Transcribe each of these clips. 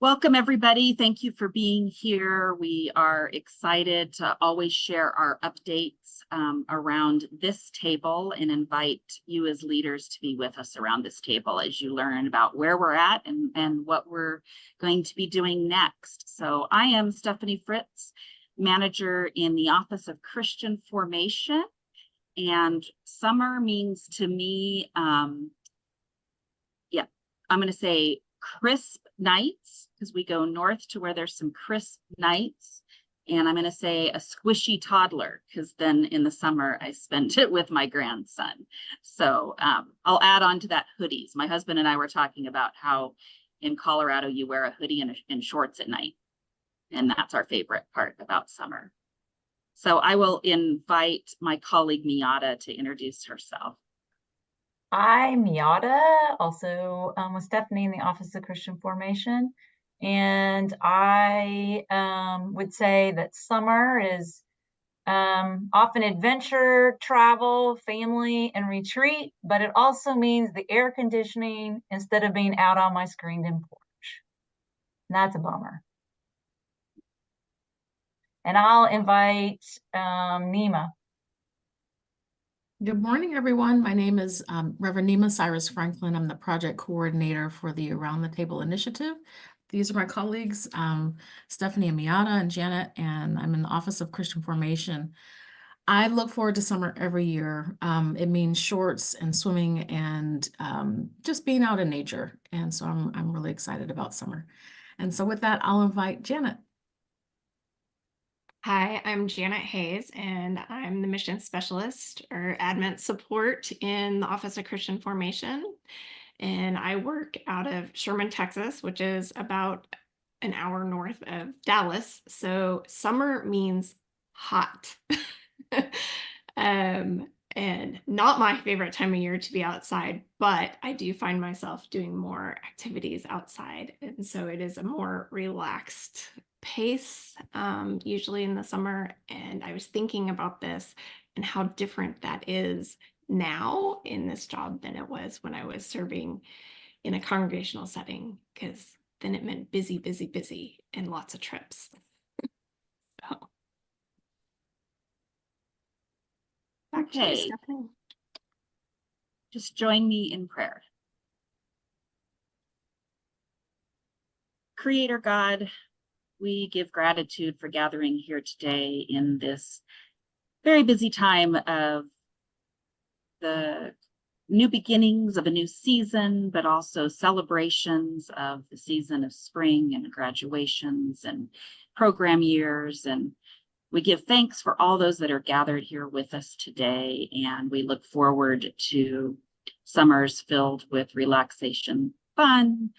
Welcome, everybody. Thank you for being here. We are excited to always share our updates around this table and invite you as leaders to be with us around this table as you learn about where we're at and what we're going to be doing next. So I am Stephanie Fritz, manager in the Office of Christian Formation. And summer means to me, I'm going to say crisp nights, because we go north to where there's some crisp nights. And I'm going to say a squishy toddler, because then in the summer I spent it with my grandson. So I'll add on to that hoodies. My husband and I were talking about how in Colorado you wear a hoodie and shorts at night. And that's our favorite part about summer. So I will invite my colleague Miata to introduce herself. Hi, Miata, also with Stephanie in the Office of Christian Formation. And I would say that summer is often adventure, travel, family, and retreat, but it also means the air conditioning instead of being out on my screened-in porch. And that's a bummer. And I'll invite Nima. Good morning, everyone. My name is Reverend Nima Cyrus Franklin. I'm the project coordinator for the Around the Table initiative. These are my colleagues, Stephanie and Miata and Janet, and I'm in the Office of Christian Formation. I look forward to summer every year. It means shorts and swimming and just being out in nature. And so I'm really excited about summer. And so with that, I'll invite Janet. Hi, I'm Janet Hayes, and I'm the mission specialist or admin support in the Office of Christian Formation. And I work out of Sherman, Texas, which is about an hour north of Dallas. So summer means hot. And not my favorite time of year to be outside, but I do find myself doing more activities outside. And so it is a more relaxed pace, usually in the summer. And I was thinking about this and how different that is now in this job than it was when I was serving in a congregational setting, because then it meant busy, busy, busy and lots of trips. So. Back to you, Stephanie. Just join me in prayer. Creator God, we give gratitude for gathering here today in this very busy time of the new beginnings of a new season, but also celebrations of the season of spring and graduations and program years. And we give thanks for all those that are gathered here with us today. And we look forward to summers filled with relaxation, fun,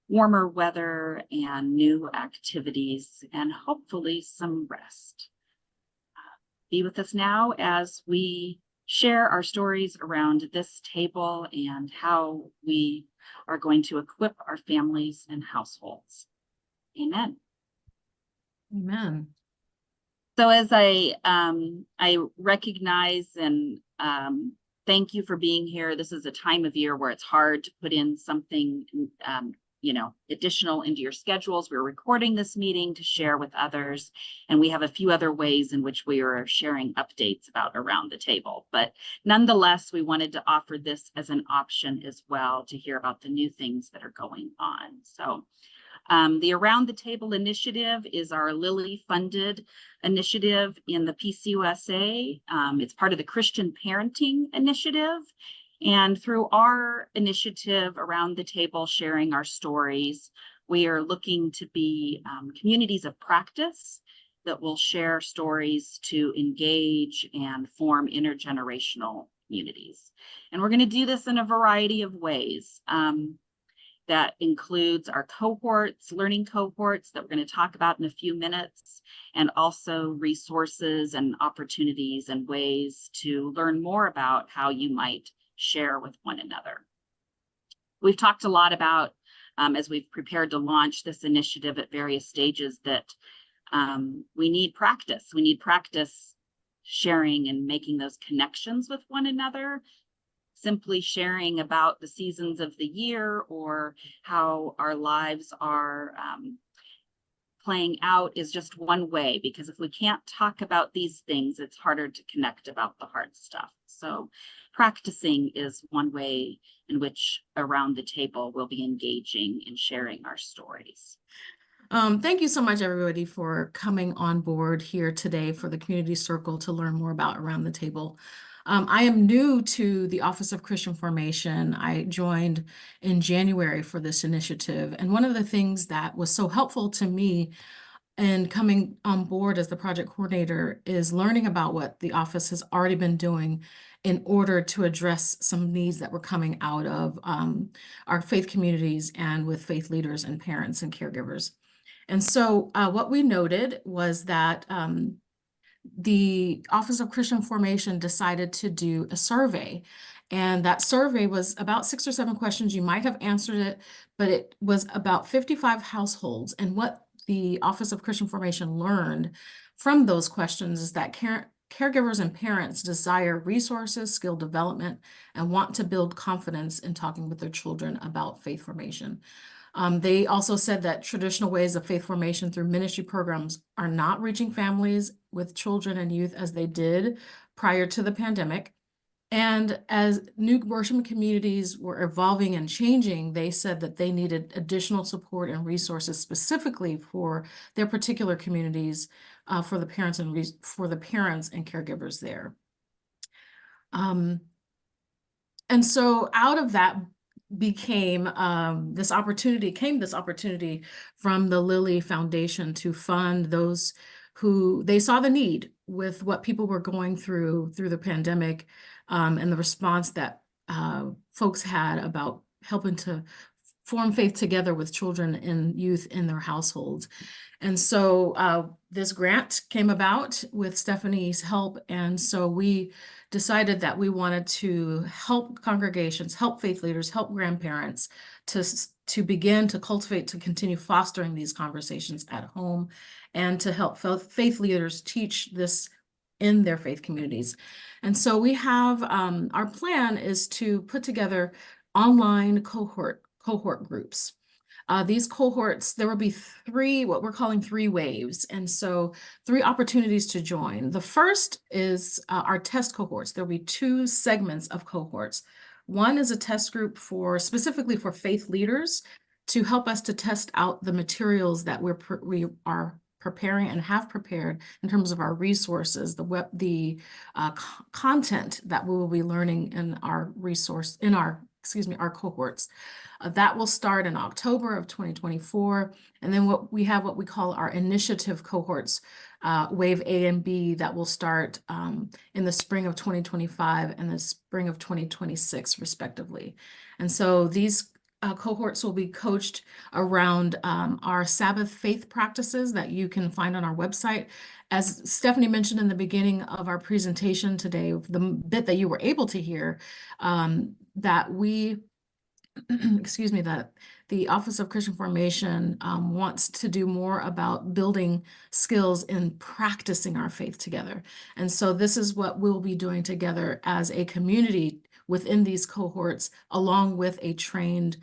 warmer weather, and new activities, and hopefully some rest. Be with us now as we share our stories around this table and how we are going to equip our families and households. Amen. Amen. So as I recognize and thank you for being here. This is a time of year where it's hard to put in something additional into your schedules. We're recording this meeting to share with others, and we have a few other ways in which we are sharing updates about Around the Table. But nonetheless, we wanted to offer this as an option as well to hear about the new things that are going on. So the Around the Table initiative is our Lilly-funded initiative in the PCUSA. It's part of the Christian Parenting Initiative. And through our initiative Around the Table, sharing our stories, we are looking to be communities of practice that will share stories to engage and form intergenerational communities. And we're going to do this in a variety of ways. That includes our cohorts, learning cohorts that we're going to talk about in a few minutes, and also resources and opportunities and ways to learn more about how you might share with one another. We've talked a lot about, as we've prepared to launch this initiative at various stages, that we need practice. We need practice sharing and making those connections with one another. simply sharing about the seasons of the year or how our lives are playing out is just one way, because if we can't talk about these things, it's harder to connect about the hard stuff. So practicing is one way in which around the table we'll be engaging in sharing our stories. Thank you so much, everybody, for coming on board here today for the Community Circle to learn more about Around the Table. I am new to the Office of Christian Formation. I joined in January for this initiative. And one of the things that was so helpful to me in coming on board as the project coordinator is learning about what the office has already been doing in order to address some needs that were coming out of our faith communities and with faith leaders and parents and caregivers. And so what we noted was that the Office of Christian Formation decided to do a survey. And that survey was about 6 or 7 questions. You might have answered it, but it was about 55 households. And what the Office of Christian Formation learned from those questions is that caregivers and parents desire resources, skill development, and want to build confidence in talking with their children about faith formation. They also said that traditional ways of faith formation through ministry programs are not reaching families with children and youth as they did prior to the pandemic. And as new worship communities were evolving and changing, they said that they needed additional support and resources specifically for their particular communities, for the parents and caregivers there. And so out of that came this opportunity from the Lilly Foundation to fund those who they saw the need with what people were going through the pandemic, and the response that folks had about helping to form faith together with children and youth in their households. And so this grant came about with Stephanie's help. And so we decided that we wanted to help congregations, help faith leaders, help grandparents to begin to cultivate, to continue fostering these conversations at home, and to help faith leaders teach this in their faith communities. And so we have, our plan is to put together online cohort groups. These cohorts, there will be what we're calling 3 waves. And so 3 opportunities to join. The first is our test cohorts. There'll be 2 segments of cohorts. One is a test group specifically for faith leaders to help us to test out the materials that we are preparing and have prepared in terms of our resources, the content that we will be learning in our cohorts. That will start in October of 2024. And then what we call our initiative cohorts, wave A and B, that will start in the spring of 2025 and the spring of 2026, respectively. And so these cohorts will be coached around our Sabbath faith practices that you can find on our website. As Stephanie mentioned in the beginning of our presentation today, the bit that you were able to hear, that we that the Office of Christian Formation wants to do more about building skills in practicing our faith together. And so this is what we'll be doing together as a community within these cohorts, along with a trained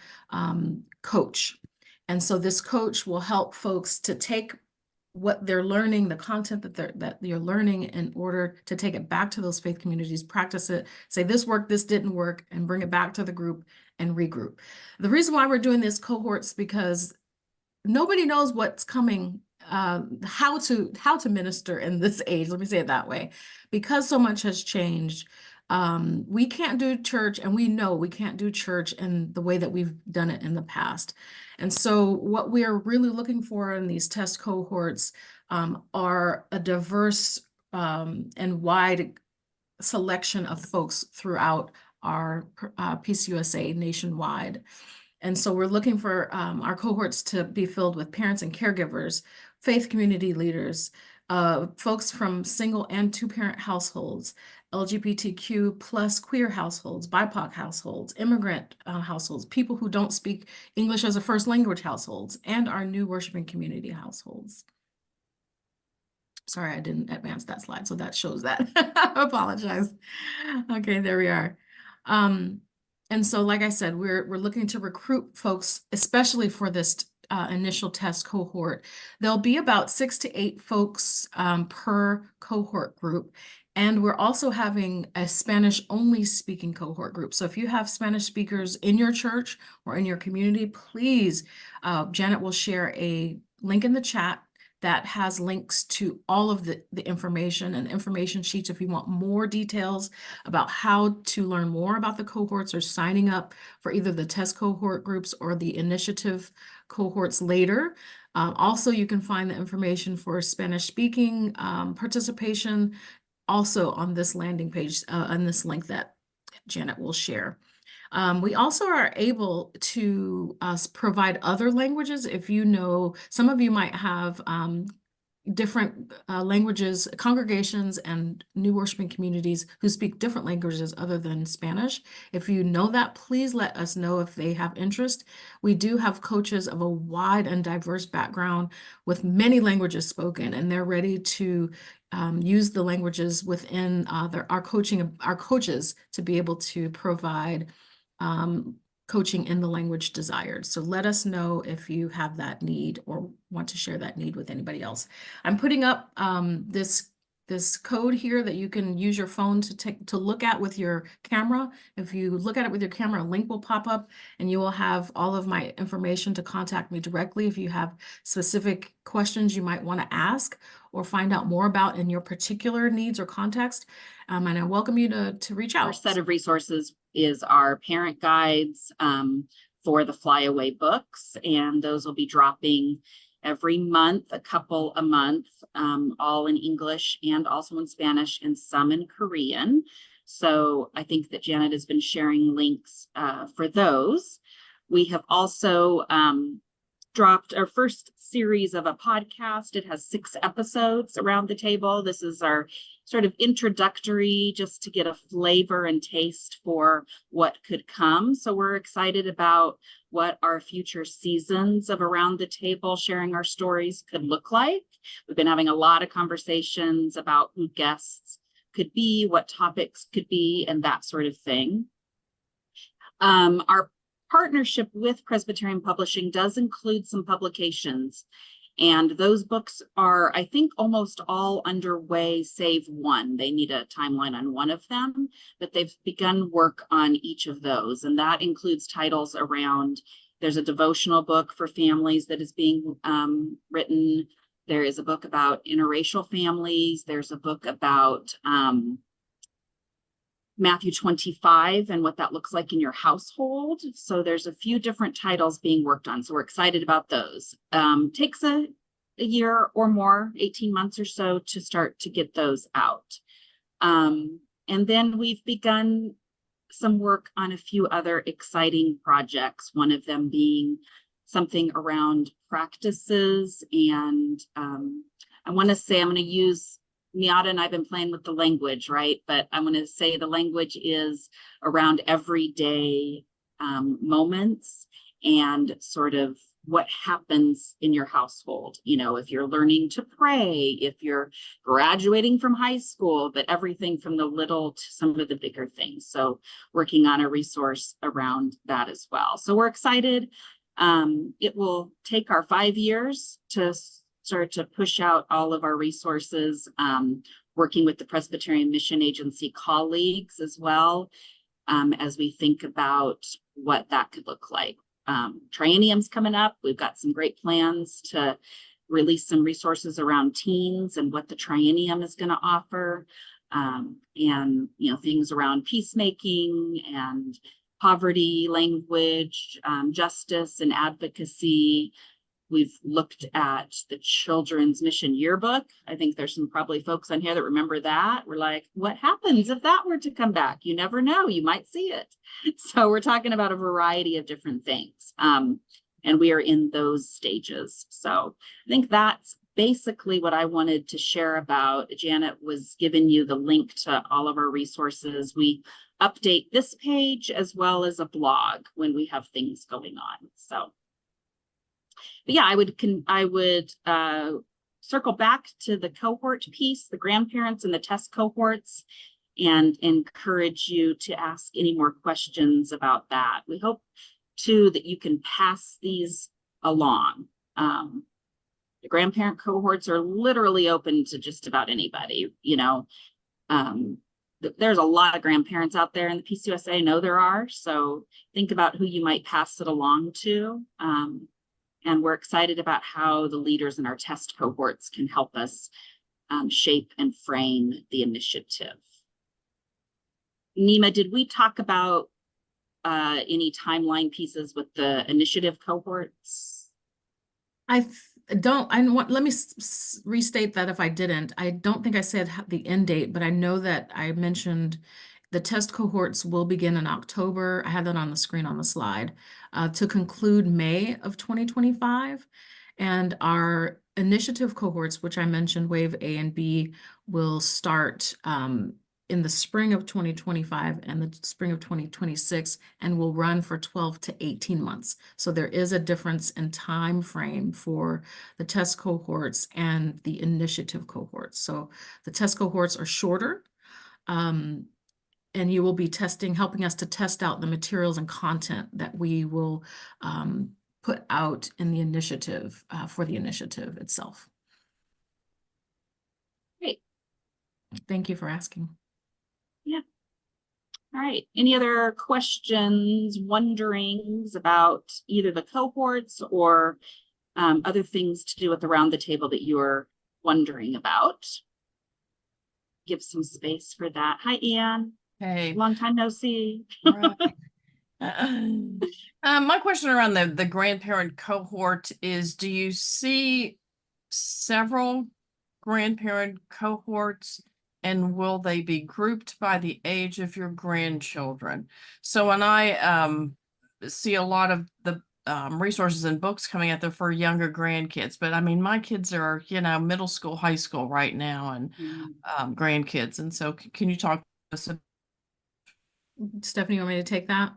coach. And so this coach will help folks to take what they're learning, the content that you're learning, in order to take it back to those faith communities, practice it, say this worked, this didn't work, and bring it back to the group and regroup. The reason why we're doing this cohorts, because nobody knows what's coming, how to minister in this age, let me say it that way, because so much has changed. We can't do church, and we know we can't do church in the way that we've done it in the past. And so what we are really looking for in these test cohorts are a diverse and wide selection of folks throughout our PCUSA nationwide. And so we're looking for our cohorts to be filled with parents and caregivers, faith community leaders, folks from single and 2-parent households, LGBTQ plus queer households, BIPOC households, immigrant households, people who don't speak English as a first language households, and our new worshiping community households. Sorry, I didn't advance that slide, so that shows that. I apologize. Okay, there we are. And so, like I said, we're looking to recruit folks, especially for this initial test cohort. There'll be about 6 to 8 folks per cohort group. And we're also having a Spanish only speaking cohort group. So if you have Spanish speakers in your church or in your community, please, Janet will share a link in the chat that has links to all of the information and information sheets if you want more details about how to learn more about the cohorts or signing up for either the test cohort groups or the initiative cohorts later. Also, you can find the information for Spanish speaking participation also on this landing page, on this link that Janet will share. We also are able to provide other languages. If you know, some of you might have different languages, congregations and new worshiping communities who speak different languages other than Spanish. If you know that, please let us know if they have interest. We do have coaches of a wide and diverse background with many languages spoken, and they're ready to use the languages within our coaches to be able to provide coaching in the language desired. So let us know if you have that need or want to share that need with anybody else. I'm putting up this code here that you can use your phone to look at with your camera. If you look at it with your camera, a link will pop up and you will have all of my information to contact me directly if you have specific questions you might want to ask or find out more about in your particular needs or context. And I welcome you to reach out. Our set of resources is our parent guides for the flyaway books, and those will be dropping every month, a couple a month, all in English and also in Spanish and some in Korean. So I think that Janet has been sharing links for those. We have also dropped our first series of a podcast. It has 6 episodes around the table. This is our sort of introductory, just to get a flavor and taste for what could come. So we're excited about what our future seasons of Around the Table, sharing our stories, could look like. We've been having a lot of conversations about who guests could be, what topics could be, and that sort of thing. Our partnership with Presbyterian Publishing does include some publications, and those books are, I think, almost all underway, save one. They need a timeline on one of them, but they've begun work on each of those, and that includes titles around, there's a devotional book for families that is being written. There is a book about interracial families. There's a book about Matthew 25 and what that looks like in your household. So there's a few different titles being worked on. So we're excited about those. Takes a year or more, 18 months or so, to start to get those out. And then we've begun some work on a few other exciting projects, one of them being something around practices. And I want to say, I'm going to use Miata and I've been playing with the language, right? But I'm going to say the language is around everyday moments and sort of what happens in your household. You know, if you're learning to pray, if you're graduating from high school, but everything from the little to some of the bigger things. So working on a resource around that as well. So we're excited. It will take our 5 years to start to push out all of our resources, working with the Presbyterian Mission Agency colleagues as well, as we think about what that could look like. Triennium's coming up. We've got some great plans to release some resources around teens and what the Triennium is going to offer, and you know, things around peacemaking and poverty, language, justice and advocacy. We've looked at the Children's Mission Yearbook. I think there's some probably folks on here that remember that. We're like, what happens if that were to come back? You never know, you might see it. So we're talking about a variety of different things. And we are in those stages. So I think that's basically what I wanted to share about. Janet was giving you the link to all of our resources. We update this page as well as a blog when we have things going on. So. But yeah, I would circle back to the cohort piece, the grandparents and the test cohorts. and encourage you to ask any more questions about that. We hope too that you can pass these along. The grandparent cohorts are literally open to just about anybody, you know. There's a lot of grandparents out there in the PCUSA. I know there are, so think about who you might pass it along to. And we're excited about how the leaders in our test cohorts can help us shape and frame the initiative. Nima, did we talk about any timeline pieces with the initiative cohorts? Let me restate that if I didn't. I don't think I said the end date, but I know that I mentioned the test cohorts will begin in October. I had that on the screen on the slide to conclude May of 2025. And our initiative cohorts, which I mentioned, Wave A and B, will start in the spring of 2025 and the spring of 2026 and will run for 12 to 18 months. So there is a difference in time frame for the test cohorts and the initiative cohorts. So the test cohorts are shorter, and you will be helping us to test out the materials and content that we will put out in the initiative for the initiative itself. Great. Thank you for asking. Yeah. All right. Any other questions, wonderings about either the cohorts or other things to do with around the table that you're wondering about? Give some space for that. Hi, Ian. Hey. Long time no see. Right. My question around the grandparent cohort is, do you see several grandparent cohorts, and will they be grouped by the age of your grandchildren? So when I see a lot of the resources and books coming out there for younger grandkids, but I mean, my kids are, you know, middle school, high school right now, and grandkids. And so can you talk to us? Stephanie, you want me to take that?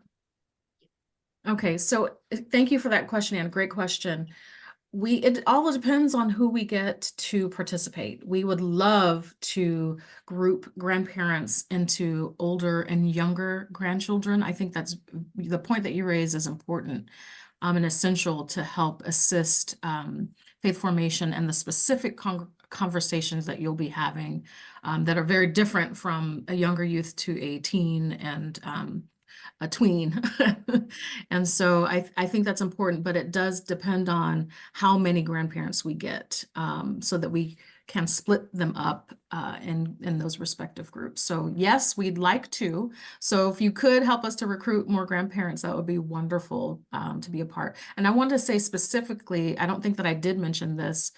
Okay, so thank you for that question, Anne. Great question. It all depends on who we get to participate. We would love to group grandparents into older and younger grandchildren. I think that's the point that you raise is important and essential to help assist faith formation and the specific conversations that you'll be having that are very different from a younger youth to a teen and a tween. And so I think that's important, but it does depend on how many grandparents we get so that we can split them up in those respective groups. So yes, we'd like to. So if you could help us to recruit more grandparents, that would be wonderful to be a part. And I wanted to say specifically, I don't think that I did mention this.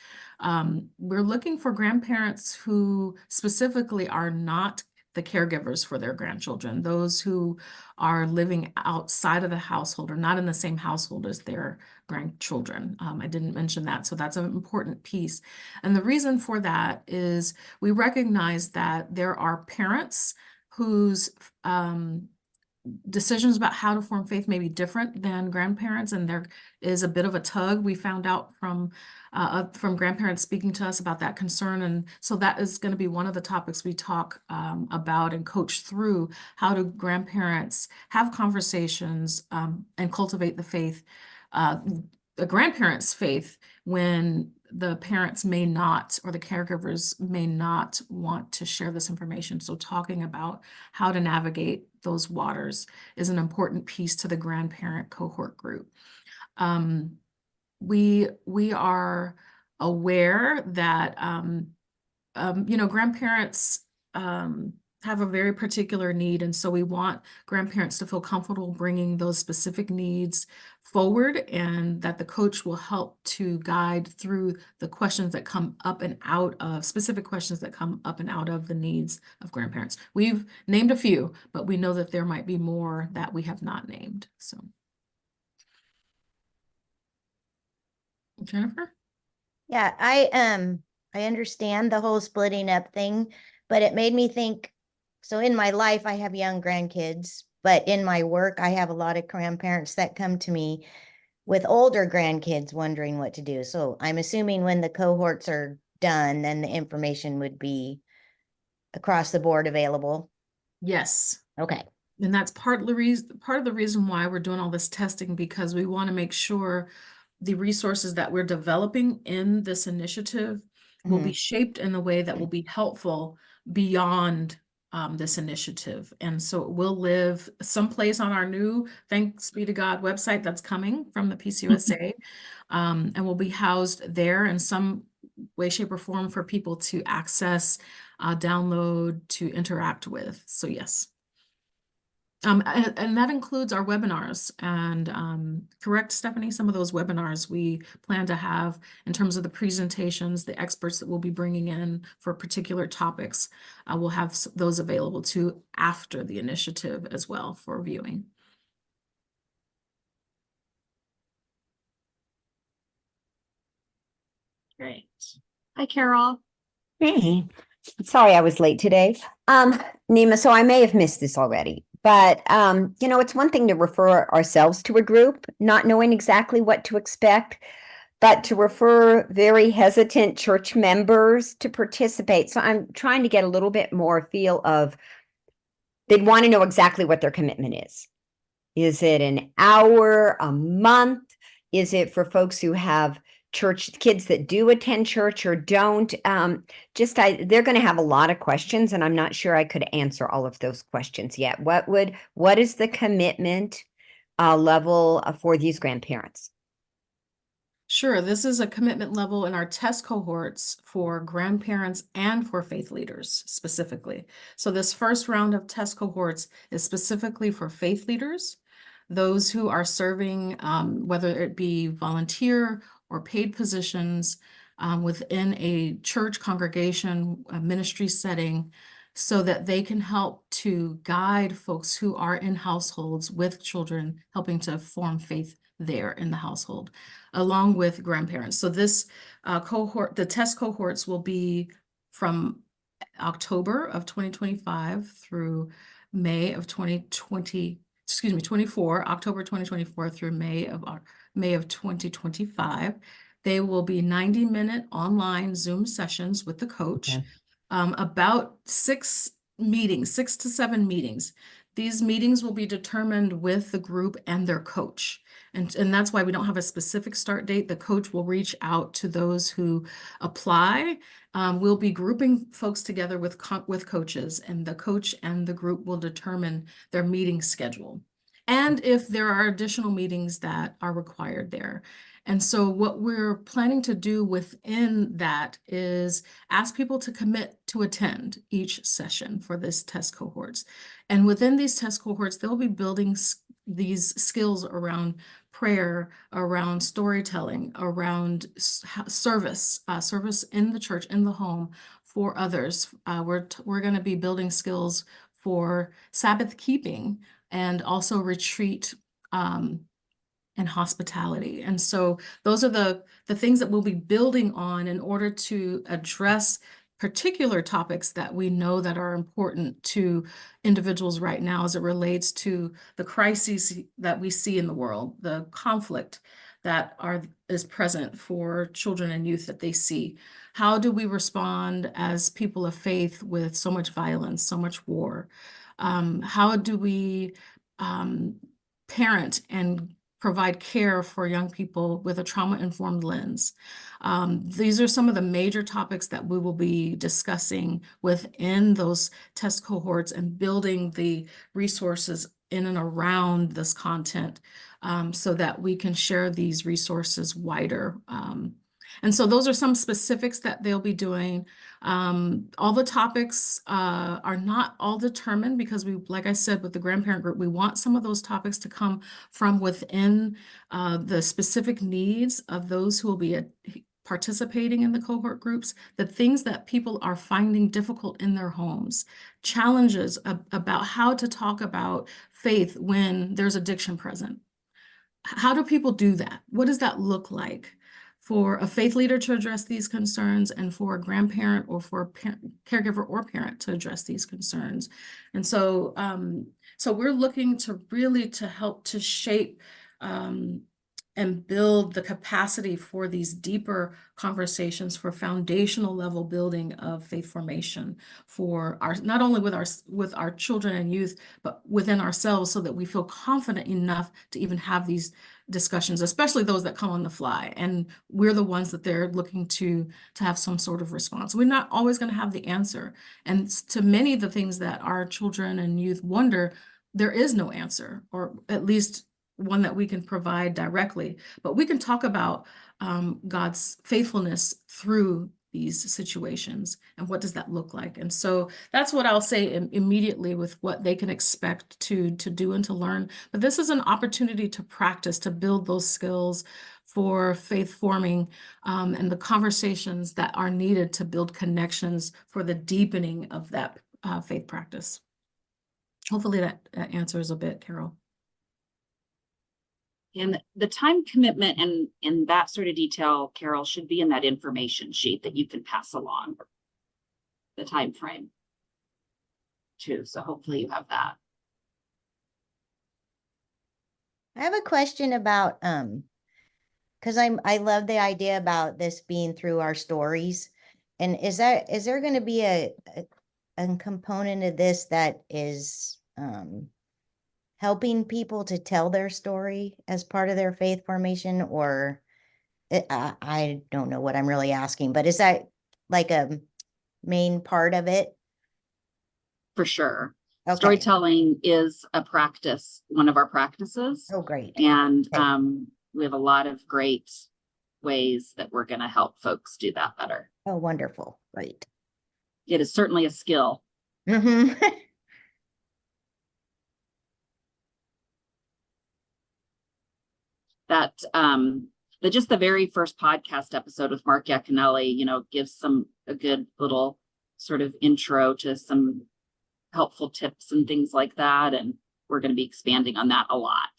We're looking for grandparents who specifically are not the caregivers for their grandchildren, those who are living outside of the household or not in the same household as their grandchildren. I didn't mention that, so that's an important piece. And the reason for that is we recognize that there are parents whose decisions about how to form faith may be different than grandparents, and there is a bit of a tug. We found out from grandparents speaking to us about that concern, and so that is going to be one of the topics we talk about and coach through. How do grandparents have conversations and cultivate the faith, the grandparents' faith, when the parents may not, or the caregivers may not want to share this information. So talking about how to navigate those waters is an important piece to the grandparent cohort group. We are aware that grandparents have a very particular need, and so we want grandparents to feel comfortable bringing those specific needs forward, and that the coach will help to guide through the questions that come up and out of specific questions that come up and out of the needs of grandparents. We've named a few, but we know that there might be more that we have not named. So, Jennifer? Yeah, I understand the whole splitting up thing, but it made me think, so in my life I have young grandkids, but in my work I have a lot of grandparents that come to me with older grandkids wondering what to do. So I'm assuming when the cohorts are done, then the information would be across the board available. Yes. Okay. And that's part of the reason why we're doing all this testing, because we want to make sure the resources that we're developing in this initiative will be shaped in a way that will be helpful beyond this initiative. And so it will live someplace on our new, thanks be to God, website that's coming from the PCUSA, and will be housed there in some way, shape, or form for people to access, download, to interact with. So yes. And that includes our webinars, and correct, Stephanie, some of those webinars we plan to have in terms of the presentations, the experts that we'll be bringing in for particular topics. We'll have those available too after the initiative as well for viewing. Great. Hi, Carol. Hey, sorry I was late today. Nima, so I may have missed this already, but it's one thing to refer ourselves to a group, not knowing exactly what to expect, but to refer very hesitant church members to participate. So I'm trying to get a little bit more feel of, they'd want to know exactly what their commitment is. Is it an hour, a month? Is it for folks who have church kids that do attend church or don't? They're going to have a lot of questions, and I'm not sure I could answer all of those questions yet. What is the commitment level for these grandparents? Sure, this is a commitment level in our test cohorts for grandparents and for faith leaders specifically. So this first round of test cohorts is specifically for faith leaders, those who are serving, whether it be volunteer or paid positions within a church congregation, a ministry setting, so that they can help to guide folks who are in households with children, helping to form faith there in the household, along with grandparents. So this cohort, the test cohorts will be from October of 2025 through May of 24, October 2024 through May of 2025. They will be 90-minute online Zoom sessions with the coach, Okay. About 6 to 7 meetings. These meetings will be determined with the group and their coach. And that's why we don't have a specific start date. The coach will reach out to those who apply. We'll be grouping folks together with coaches, and the coach and the group will determine their meeting schedule, and if there are additional meetings that are required there. And so what we're planning to do within that is ask people to commit to attend each session for this test cohorts. And within these test cohorts, they'll be building these skills around prayer, around storytelling, around service in the church, in the home for others. We're going to be building skills for Sabbath keeping and also retreat and hospitality. And so those are the things that we'll be building on in order to address particular topics that we know that are important to individuals right now as it relates to the crises that we see in the world, the conflict that is present for children and youth that they see. How do we respond as people of faith with so much violence, so much war? How do we parent and provide care for young people with a trauma-informed lens? These are some of the major topics that we will be discussing within those test cohorts and building the resources in and around this content so that we can share these resources wider. And so those are some specifics that they'll be doing. All the topics are not all determined because like I said, with the grandparent group, we want some of those topics to come from within the specific needs of those who will be participating in the cohort groups, the things that people are finding difficult in their homes, challenges about how to talk about faith when there's addiction present. How do people do that? What does that look like for a faith leader to address these concerns and for a grandparent or for a caregiver or parent to address these concerns? And so, so we're looking to really to help to shape and build the capacity for these deeper conversations, for foundational level building of faith formation for our, not only with our children and youth, but within ourselves, so that we feel confident enough to even have these discussions, especially those that come on the fly. And we're the ones that they're looking to have some sort of response. We're not always going to have the answer. And to many of the things that our children and youth wonder, there is no answer, or at least one that we can provide directly, but we can talk about God's faithfulness through these situations and what does that look like. And so that's what I'll say immediately with what they can expect to do and to learn. But this is an opportunity to practice, to build those skills for faith forming and the conversations that are needed to build connections for the deepening of that faith practice. Hopefully that answers a bit, Carol. And the time commitment and that sort of detail, Carol, should be in that information sheet that you can pass along. The time frame too. So hopefully you have that. I have a question about, because I love the idea about this being through our stories. And is there going to be a component of this that is helping people to tell their story as part of their faith formation? Or I don't know what I'm really asking, but is that like a main part of it? For sure. Okay. Storytelling is a practice, one of our practices. Oh, great. And Okay. we have a lot of great ways that we're going to help folks do that better. Oh, wonderful. Great. It is certainly a skill. Mm-hmm. That just the very first podcast episode with Mark Iaconelli, gives a good little sort of intro to some helpful tips and things like that. And we're going to be expanding on that a lot.